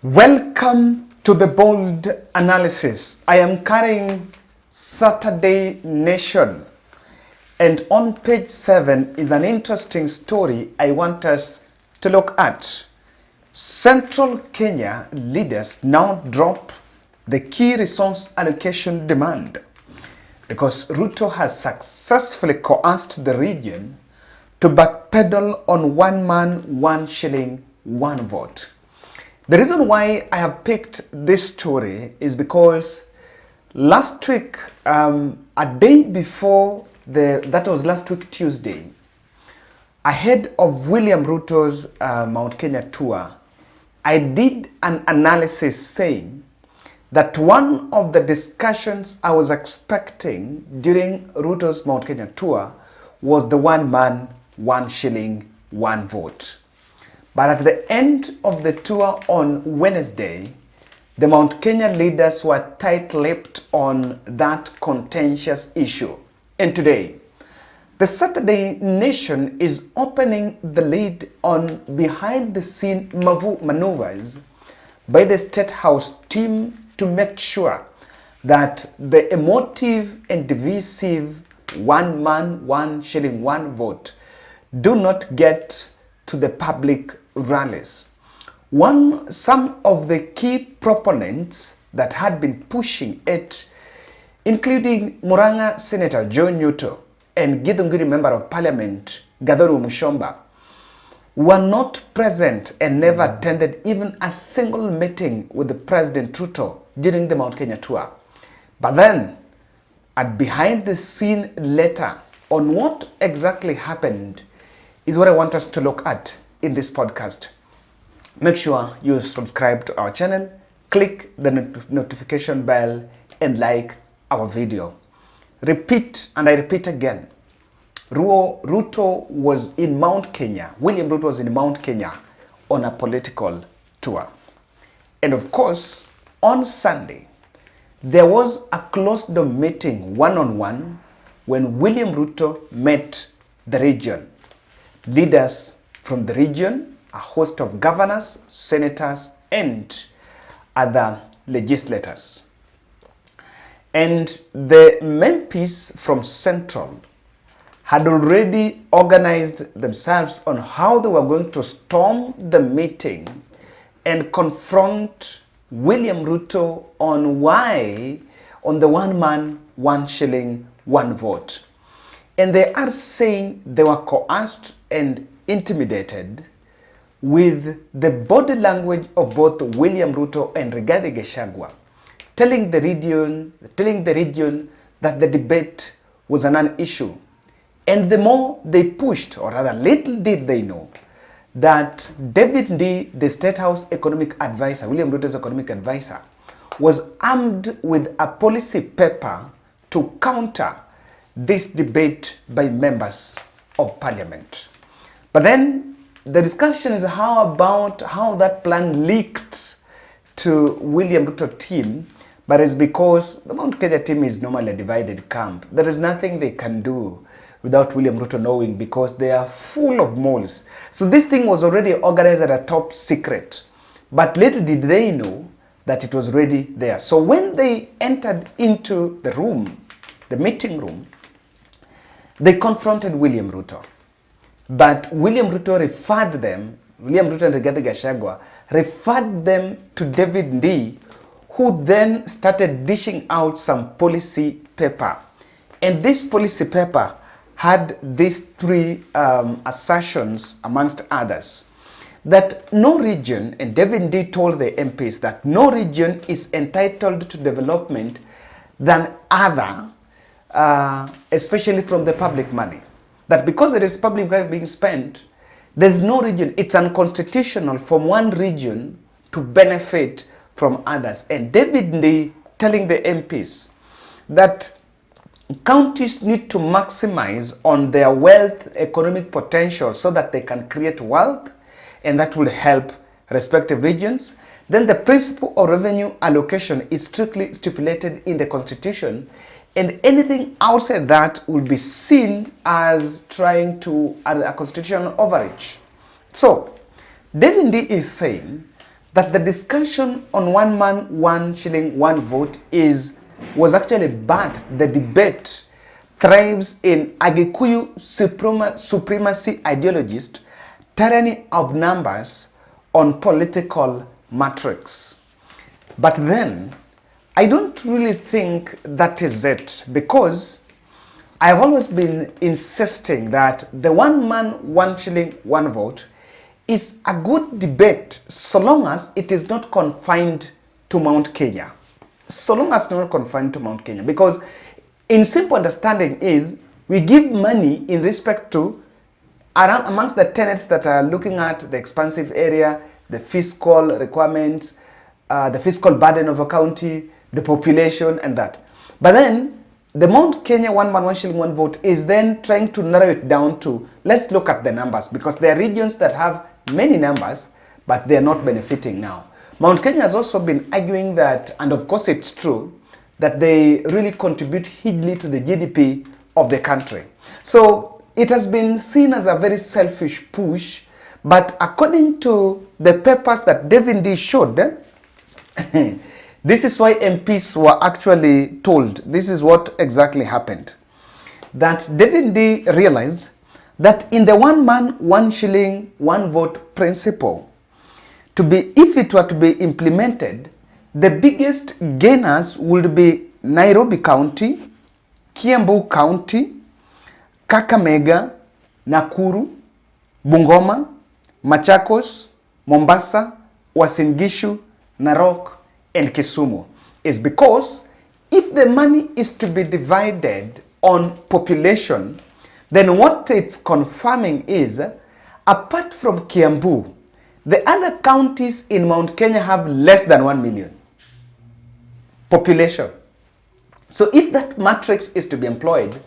Welcome to the Bold Analysis. I am carrying Saturday Nation, and on page 7 is an interesting story I want us to look at. Central Kenya leaders now drop the key resource allocation demand because Ruto has successfully coerced the region to backpedal on one man, one shilling, one vote. The reason why I have picked this story is because last week, a day before that was last week Tuesday, ahead of William Ruto's Mount Kenya tour, I did an analysis saying that one of the discussions I was expecting during Ruto's Mount Kenya tour was the one man, one shilling, one vote. But at the end of the tour on Wednesday, the Mount Kenya leaders were tight-lipped on that contentious issue. And today, the Saturday Nation is opening the lid on behind-the-scene maneuvers by the State House team to make sure that the emotive and divisive one man, one shilling, one vote do not get to the public rallies. Some of the key proponents that had been pushing it, including Murang'a Senator John Ruto and Githunguri Member of Parliament Gathuru Mushomba, were not present and never attended even a single meeting with the President Ruto during the Mount Kenya tour. But then, at behind the scene letter on what exactly happened is what I want us to look at in this podcast. Make sure you subscribe to our channel, click the notification bell, and like our video. Repeat, and I repeat again, Ruto was in Mount Kenya. William Ruto was in Mount Kenya on a political tour. And of course, on Sunday, there was a closed-door meeting one-on-one when William Ruto met the region. Leaders from the region, a host of governors, senators, and other legislators. And the MPs from Central had already organized themselves on how they were going to storm the meeting and confront William Ruto on the one man, one shilling, one vote. And they are saying they were coerced and intimidated with the body language of both William Ruto and Rigathi, telling the region that the debate was a non-issue. And the more they pushed, or rather little did they know, that David Ndii, the State House economic advisor, William Ruto's economic advisor, was armed with a policy paper to counter this debate by members of Parliament. But then the discussion is how that plan leaked to William Ruto team, but it's because the Mount Kenya team is normally a divided camp. There is nothing they can do without William Ruto knowing because they are full of moles. So this thing was already organized at a top secret, but little did they know that it was already there. So when they entered into the room, the meeting room, they confronted William Ruto. But William Ruto and Rigathi Gachagua referred them to David Ndii, who then started dishing out some policy paper. And this policy paper had these three assertions, amongst others, that no region, and David Ndii told the MPs that no region is entitled to development than other, especially from the public money. That because there is public money being spent, there's no region, it's unconstitutional for one region to benefit from others. And David Ndii telling the MPs that counties need to maximize on their wealth, economic potential so that they can create wealth, and that will help respective regions. Then the principle of revenue allocation is strictly stipulated in the constitution, and anything outside that will be seen as trying to a constitutional overreach. So David Ndii is saying that the discussion on one man, 1 shilling, 1 vote was actually birthed. The debate thrives in Agikuyu supremacy ideologist, tyranny of numbers on political matrix. But then, I don't really think that is it, because I've always been insisting that the 1 man, 1 shilling, 1 vote is a good debate so long as it is not confined to Mount Kenya. So long as it's not confined to Mount Kenya. Because in simple understanding is, we give money in respect to, amongst the tenets that are looking at the expansive area, the fiscal requirements, the fiscal burden of a county, the population and that. But then, the Mount Kenya 1 man, 1 shilling, 1 vote is then trying to narrow it down to, let's look at the numbers, because there are regions that have many numbers, but they are not benefiting now. Mount Kenya has also been arguing that, and of course it's true, that they really contribute hugely to the GDP of the country. So it has been seen as a very selfish push, but according to the papers that David D showed, this is why MPs were actually told, this is what exactly happened. That David D realized that in the 1 man, 1 shilling, 1 vote principle, if it were to be implemented, the biggest gainers would be Nairobi County, Kiambu County, Kakamega, Nakuru, Bungoma, Machakos, Mombasa, Uasin Gishu, Narok, and Kisumu. Is because if the money is to be divided on population, then what it's confirming is, apart from Kiambu, the other counties in Mount Kenya have less than 1 million population. So if that matrix is to be employed,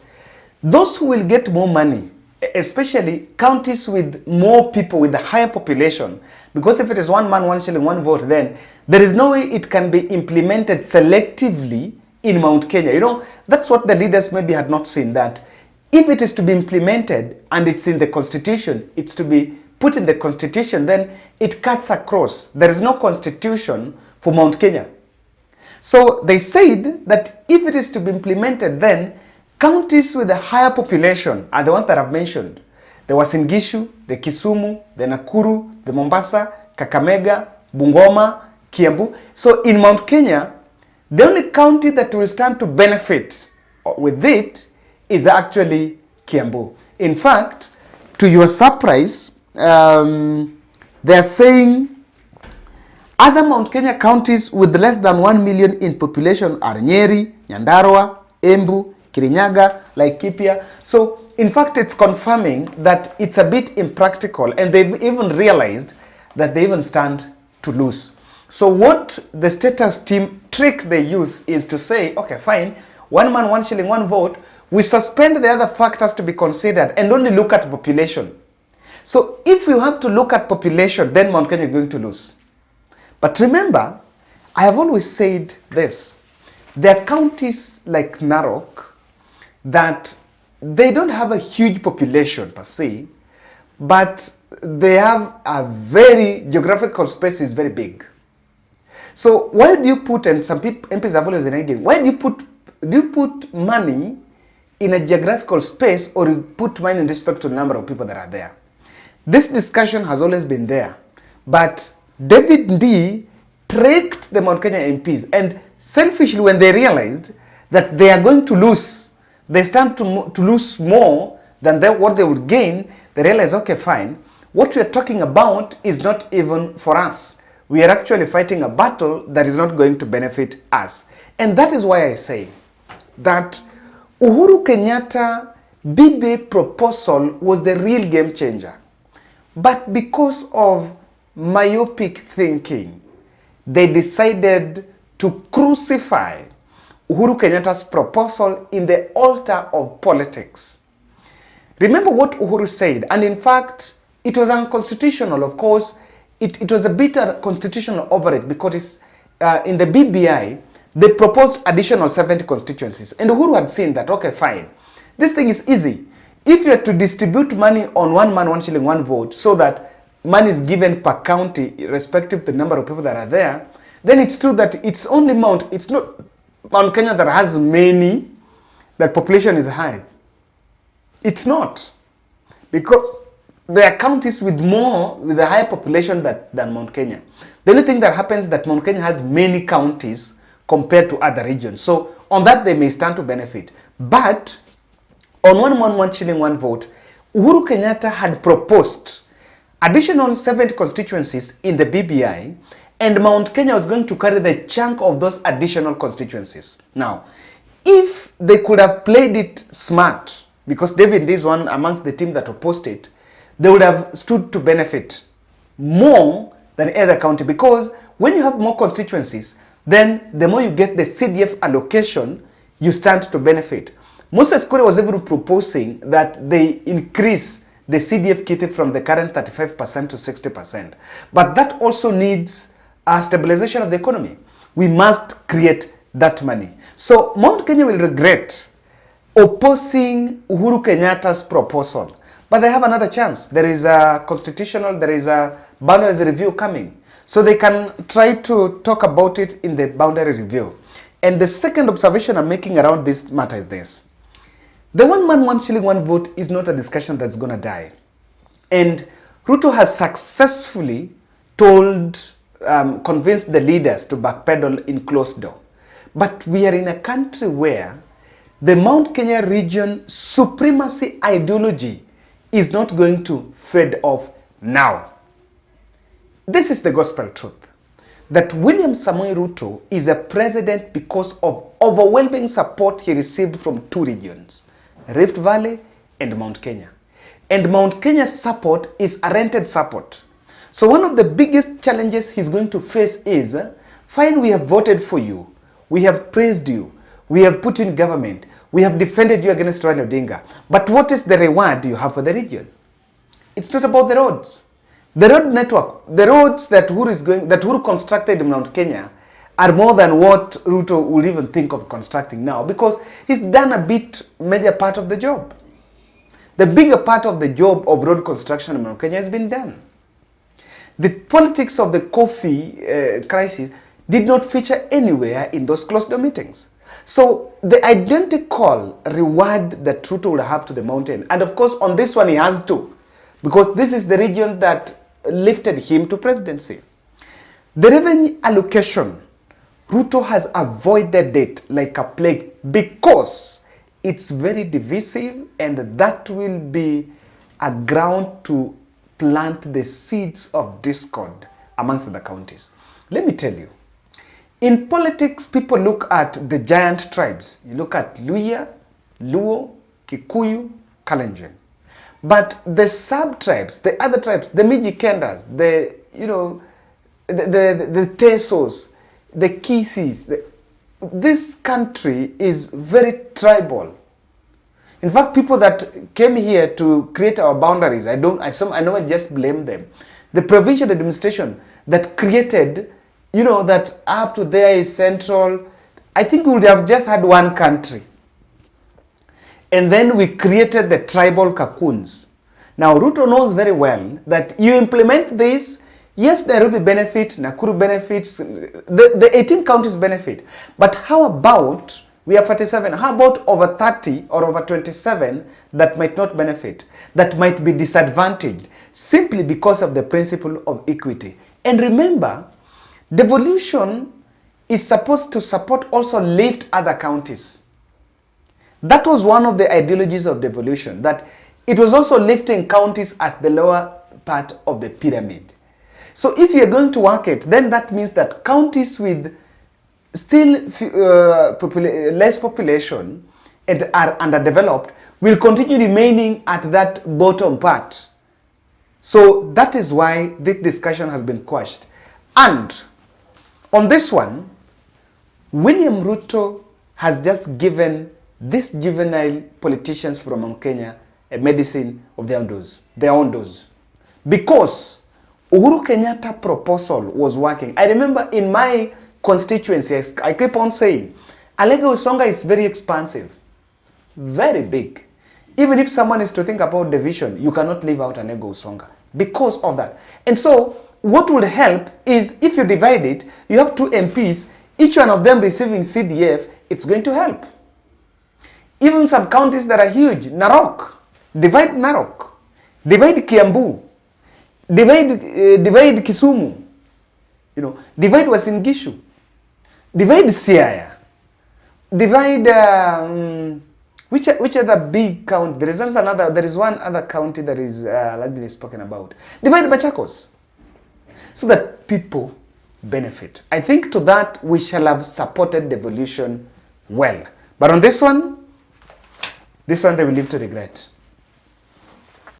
those who will get more money, especially counties with more people, with a higher population, because if it is 1 man, 1 shilling, 1 vote, then there is no way it can be implemented selectively in Mount Kenya. You know, that's what the leaders maybe had not seen, that if it is to be implemented and it's in the constitution, it's to be put in the constitution, then it cuts across. There is no constitution for Mount Kenya. So they said that if it is to be implemented, then counties with a higher population are the ones that I've mentioned. The Uasin Gishu, the Kisumu, the Nakuru, the Mombasa, Kakamega, Bungoma, Kiambu. So in Mount Kenya, the only county that will stand to benefit with it is actually Kiambu. In fact, to your surprise, they are saying other Mount Kenya counties with less than 1 million in population are Nyeri, Nyandarua, Embu, Kirinyaga, Laikipia. So in fact, it's confirming that it's a bit impractical, and they've even realized that they even stand to lose. So what the status team trick they use is to say, okay, fine, 1 man, 1 shilling, 1 vote, we suspend the other factors to be considered and only look at population. So if you have to look at population, then Mount Kenya is going to lose. But remember, I have always said this, there are counties like Narok that they don't have a huge population per se, but they have a very, geographical space is very big. So why do you put, and some people, MPs have always been arguing, why do you put money in a geographical space, or you put money in respect to the number of people that are there? This discussion has always been there, but David D tricked the Mount Kenya MPs, and selfishly when they realized that they are going to lose, they stand to lose more than what they would gain, they realize, okay, fine, what we are talking about is not even for us. We are actually fighting a battle that is not going to benefit us. And that is why I say that Uhuru Kenyatta BBA proposal was the real game changer. But because of myopic thinking, they decided to crucify Uhuru Kenyatta's proposal in the altar of politics. Remember what Uhuru said, and in fact, it was unconstitutional. Of course, it was a bit constitutional over it, because in the BBI, they proposed additional 70 constituencies. And Uhuru had seen that, okay, fine. This thing is easy. If you are to distribute money on 1 man, 1 shilling, 1 vote, so that money is given per county, irrespective of the number of people that are there, then it's true that it's only it's not Mount Kenya that has many, that population is high. It's not. Because there are counties with a higher population than Mount Kenya. The only thing that happens is that Mount Kenya has many counties compared to other regions. So on that, they may stand to benefit. But on 1 shilling, 1 vote, Uhuru Kenyatta had proposed additional 70 constituencies in the BBI, and Mount Kenya was going to carry the chunk of those additional constituencies. Now, if they could have played it smart, because David is one amongst the team that opposed it, they would have stood to benefit more than other county, because when you have more constituencies, then the more you get the CDF allocation, you stand to benefit. Moses Kure was even proposing that they increase the CDF kitty from the current 35% to 60%. But that also needs a stabilization of the economy. We must create that money. So Mount Kenya will regret opposing Uhuru Kenyatta's proposal. But they have another chance. There is a boundaries review coming. So they can try to talk about it in the boundary review. And the second observation I'm making around this matter is this. The 1 man, 1 shilling, 1 vote is not a discussion that's going to die. And Ruto has successfully convinced the leaders to backpedal in closed door. But we are in a country where the Mount Kenya region supremacy ideology is not going to fade off now. This is the gospel truth. That William Samoei Ruto is a president because of overwhelming support he received from 2 regions, Rift Valley and Mount Kenya. And Mount Kenya's support is a rented support. So one of the biggest challenges he's going to face is, fine, we have voted for you, we have praised you, we have put in government, we have defended you against Raila Odinga, but what is the reward you have for the region? It's not about the roads. The road network, the roads that Uhuru constructed in Mount Kenya are more than what Ruto will even think of constructing now, because he's done a major part of the job. The bigger part of the job of road construction in Mount Kenya has been done. The politics of the coffee crisis did not feature anywhere in those closed-door meetings. So the identical reward that Ruto will have to the mountain, and of course on this one he has to, because this is the region that lifted him to presidency. The revenue allocation, Ruto has avoided it like a plague because it's very divisive, and that will be a ground to plant the seeds of discord amongst the counties. Let me tell you, in politics, people look at the giant tribes. You look at Luhya, Luo, Kikuyu, Kalenjin. But the sub-tribes, the other tribes, the Mijikendas, the Tesos, the Kisis, this country is very tribal. In fact, people that came here to create our boundaries, I don't just blame them. The provincial administration that created, that up to there is central, I think we would have just had one country. And then we created the tribal cocoons. Now, Ruto knows very well that you implement this, yes, Nairobi benefits, Nakuru benefits, the 18 counties benefit. But how about, we have 47, how about over 30 or over 27 that might not benefit, that might be disadvantaged simply because of the principle of equity? And remember, devolution is supposed to support also lift other counties. That was one of the ideologies of devolution, that it was also lifting counties at the lower part of the pyramid. So if you're going to work it, then that means that counties with still less population and are underdeveloped will continue remaining at that bottom part. So that is why this discussion has been quashed. And on this one, William Ruto has just given these juvenile politicians from Mount Kenya a medicine of their own dose. Because Uhuru Kenyatta proposal was working. I remember in my constituency, I keep on saying, Alego Usonga is very expansive, very big. Even if someone is to think about division, you cannot leave out Alego Usonga. because of that. And so what would help is if you divide it, you have 2 MPs, each one of them receiving CDF, it's going to help. Even some counties that are huge, Narok, divide Narok, divide Kiambu, divide Kisumu, you know, divide Uasin Gishu, divide Siaya, divide which other big county? There is one other county that is largely spoken about. Divide Machakos, so that people benefit. I think to that we shall have supported devolution well. But on this one they will live to regret.